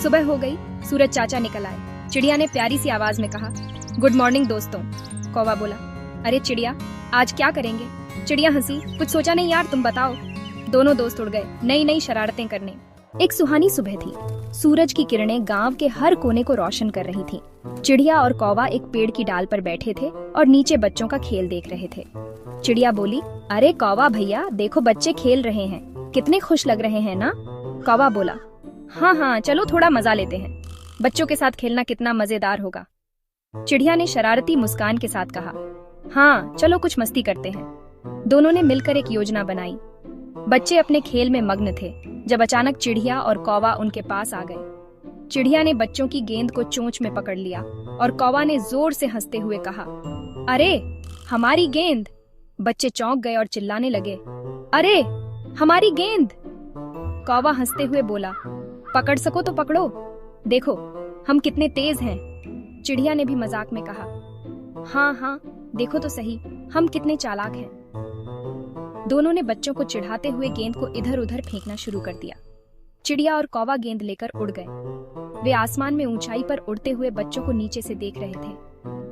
सुबह हो गई, सूरज चाचा निकल आए। चिड़िया ने प्यारी सी आवाज में कहा, गुड मॉर्निंग दोस्तों। कौवा बोला, अरे चिड़िया, आज क्या करेंगे? चिड़िया हंसी, कुछ सोचा नहीं यार, तुम बताओ। दोनों दोस्त उड़ गए नई नई शरारतें करने। एक सुहानी सुबह थी। सूरज की किरणें गांव के हर कोने को रोशन कर रही थी। चिड़िया और कौवा एक पेड़ की डाल पर बैठे थे और नीचे बच्चों का खेल देख रहे थे। चिड़िया बोली, अरे कौवा भैया, देखो बच्चे खेल रहे हैं, कितने खुश लग रहे हैं ना? कौवा बोला, हाँ, चलो थोड़ा मजा लेते हैं, बच्चों के साथ खेलना कितना मजेदार होगा। चिड़िया ने शरारती मुस्कान के साथ कहा, हाँ चलो कुछ मस्ती करते हैं। दोनों ने मिलकर एक योजना बनाई। बच्चे अपने खेल में मग्न थे जब अचानक चिड़िया और कौवा उनके पास आ गए। चिड़िया ने बच्चों की गेंद को चोंच में पकड़ लिया और कौवा ने जोर से हंसते हुए कहा, अरे हमारी गेंद। बच्चे चौंक गए और चिल्लाने लगे, अरे हमारी गेंद। कौवा हंसते हुए बोला, पकड़ सको तो पकड़ो, देखो हम कितने तेज हैं। चिड़िया ने भी मजाक में कहा, हाँ, देखो तो सही, हम कितने चालाक हैं। दोनों ने बच्चों को चिढ़ाते हुए गेंद को इधर उधर फेंकना शुरू कर दिया। चिड़िया और कौवा गेंद लेकर उड़ गए। वे आसमान में ऊंचाई पर उड़ते हुए बच्चों को नीचे से देख रहे थे।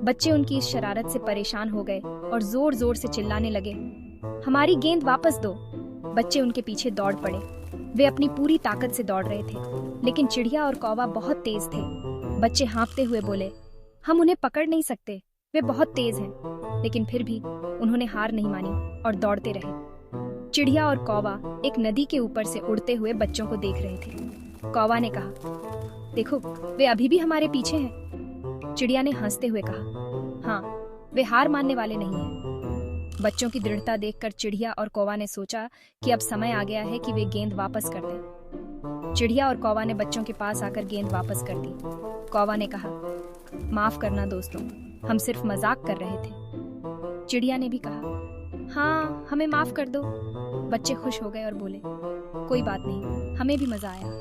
बच्चे उनकी इस शरारत से परेशान हो गए और जोर जोर से चिल्लाने लगे, हमारी गेंद वापस दो। बच्चे उनके पीछे दौड़ पड़े। वे अपनी पूरी ताकत से दौड़ रहे थे, लेकिन चिड़िया और कौवा बहुत तेज थे। बच्चे हाँफते हुए बोले, हम उन्हें पकड़ नहीं सकते, वे बहुत तेज हैं। लेकिन फिर भी उन्होंने हार नहीं मानी और दौड़ते रहे। चिड़िया और कौवा एक नदी के ऊपर से उड़ते हुए बच्चों को देख रहे थे। कौवा ने कहा, देखो वे अभी भी हमारे पीछे हैं। चिड़िया ने हंसते हुए कहा, हाँ वे हार मानने वाले नहीं हैं। बच्चों की दृढ़ता देखकर चिड़िया और कौवा ने सोचा कि अब समय आ गया है कि वे गेंद वापस कर दें। चिड़िया और कौवा ने बच्चों के पास आकर गेंद वापस कर दी। कौवा ने कहा, माफ करना दोस्तों, हम सिर्फ मजाक कर रहे थे। चिड़िया ने भी कहा, हाँ हमें माफ कर दो। बच्चे खुश हो गए और बोले, कोई बात नहीं, हमें भी मजा आया।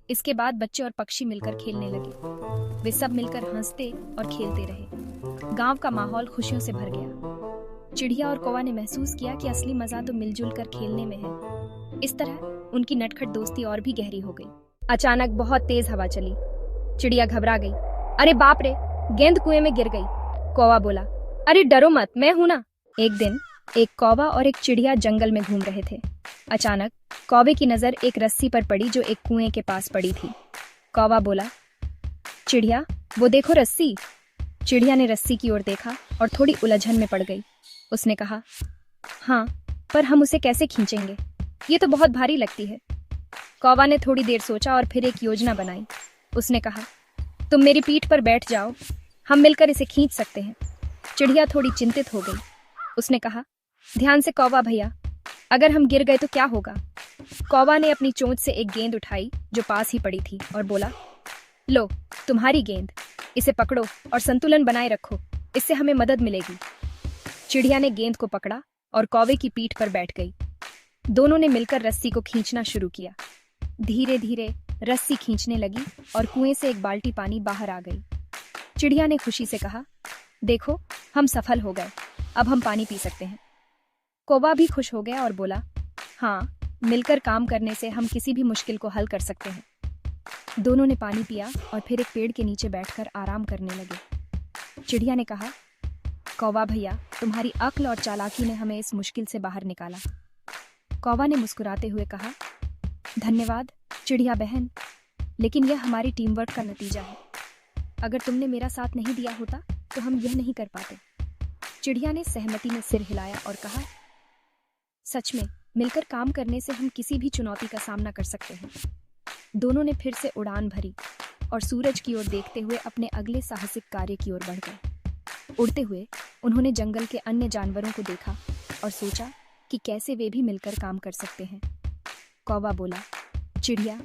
इसके बाद बच्चे और पक्षी मिलकर खेलने लगे। वे सब मिलकर हंसते और खेलते रहे। गांव का माहौल खुशियों से भर गया। चिड़िया और कौवा ने महसूस किया कि असली मजा तो मिलजुल कर खेलने में है। इस तरह उनकी नटखट दोस्ती और भी गहरी हो गई। अचानक बहुत तेज हवा चली। चिड़िया घबरा गई, अरे बाप रे, गेंद कुएं में गिर गई। कौवा बोला, अरे डरो मत, मैं हूं ना। एक दिन एक कौवा और एक चिड़िया जंगल में घूम रहे थे। अचानक कौवे की नजर एक रस्सी पर पड़ी जो एक कुएं के पास पड़ी थी। कौवा बोला, चिड़िया वो देखो रस्सी। चिड़िया ने रस्सी की ओर देखा और थोड़ी उलझन में पड़ गई। उसने कहा, हाँ पर हम उसे कैसे खींचेंगे, ये तो बहुत भारी लगती है। कौवा ने थोड़ी देर सोचा और फिर एक योजना बनाई। उसने कहा, तुम मेरी पीठ पर बैठ जाओ, हम मिलकर इसे खींच सकते हैं। चिड़िया थोड़ी चिंतित हो गई। उसने कहा, ध्यान से कौवा भैया, अगर हम गिर गए तो क्या होगा? कौवा ने अपनी चोंच से एक गेंद उठाई जो पास ही पड़ी थी और बोला, लो तुम्हारी गेंद, इसे पकड़ो और संतुलन बनाए रखो, इससे हमें मदद मिलेगी। चिड़िया ने गेंद को पकड़ा और कौवे की पीठ पर बैठ गई। दोनों ने मिलकर रस्सी को खींचना शुरू किया। धीरे धीरे रस्सी खींचने लगी और कुएं से एक बाल्टी पानी बाहर आ गई। चिड़िया ने खुशी से कहा, देखो हम सफल हो गए, अब हम पानी पी सकते हैं। कौवा भी खुश हो गया और बोला, हाँ मिलकर काम करने से हम किसी भी मुश्किल को हल कर सकते हैं। दोनों ने पानी पिया और फिर एक पेड़ के नीचे बैठकर आराम करने लगे। चिड़िया ने कहा, कौवा भैया, तुम्हारी अक्ल और चालाकी ने हमें इस मुश्किल से बाहर निकाला। कौवा ने मुस्कुराते हुए कहा, धन्यवाद चिड़िया बहन, लेकिन यह हमारी टीम वर्क का नतीजा है। अगर तुमने मेरा साथ नहीं दिया होता तो हम यह नहीं कर पाते। चिड़िया ने सहमति में सिर हिलाया और कहा, सच में मिलकर काम करने से हम किसी भी चुनौती का सामना कर सकते हैं। दोनों ने फिर से उड़ान भरी और सूरज की ओर देखते हुए अपने अगले साहसिक कार्य की ओर बढ़ गए। उड़ते हुए उन्होंने जंगल के अन्य जानवरों को देखा और सोचा कि कैसे वे भी मिलकर काम कर सकते हैं। कौवा बोला, चिड़िया,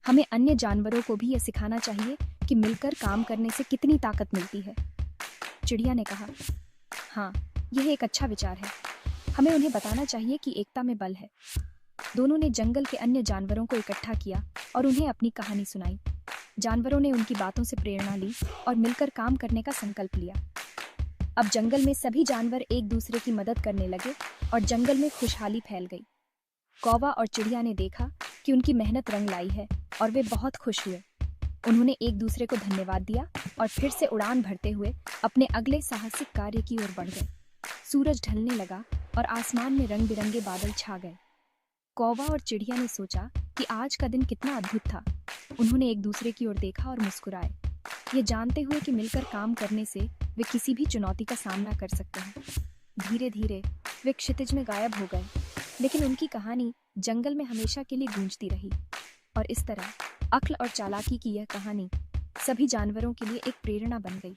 हमें अन्य जानवरों को भी यह सिखाना चाहिए कि मिलकर काम करने से कितनी ताकत मिलती है। चिड़िया ने कहा, हाँ यह एक अच्छा विचार है, हमें उन्हें बताना चाहिए कि एकता में बल है। दोनों ने जंगल के अन्य जानवरों को इकट्ठा किया और उन्हें अपनी कहानी सुनाई। जानवरों ने उनकी बातों से प्रेरणा ली और मिलकर काम करने का संकल्प लिया। अब जंगल में सभी जानवर एक दूसरे की मदद करने लगे और जंगल में खुशहाली फैल गई। कौवा और चिड़िया ने देखा कि उनकी मेहनत रंग लाई है और वे बहुत खुश हुए। उन्होंने एक दूसरे को धन्यवाद दिया और फिर से उड़ान भरते हुए अपने अगले साहसिक कार्य की ओर बढ़ गए। सूरज ढलने लगा और आसमान में रंग बिरंगे बादल छा गए। कौवा और चिड़िया ने सोचा कि आज का दिन कितना अद्भुत था। उन्होंने एक दूसरे की ओर देखा और मुस्कुराए, ये जानते हुए कि मिलकर काम करने से वे किसी भी चुनौती का सामना कर सकते हैं। धीरे धीरे वे क्षितिज में गायब हो गए, लेकिन उनकी कहानी जंगल में हमेशा के लिए गूंजती रही। और इस तरह अक्ल और चालाकी की यह कहानी सभी जानवरों के लिए एक प्रेरणा बन गई।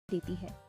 देती है।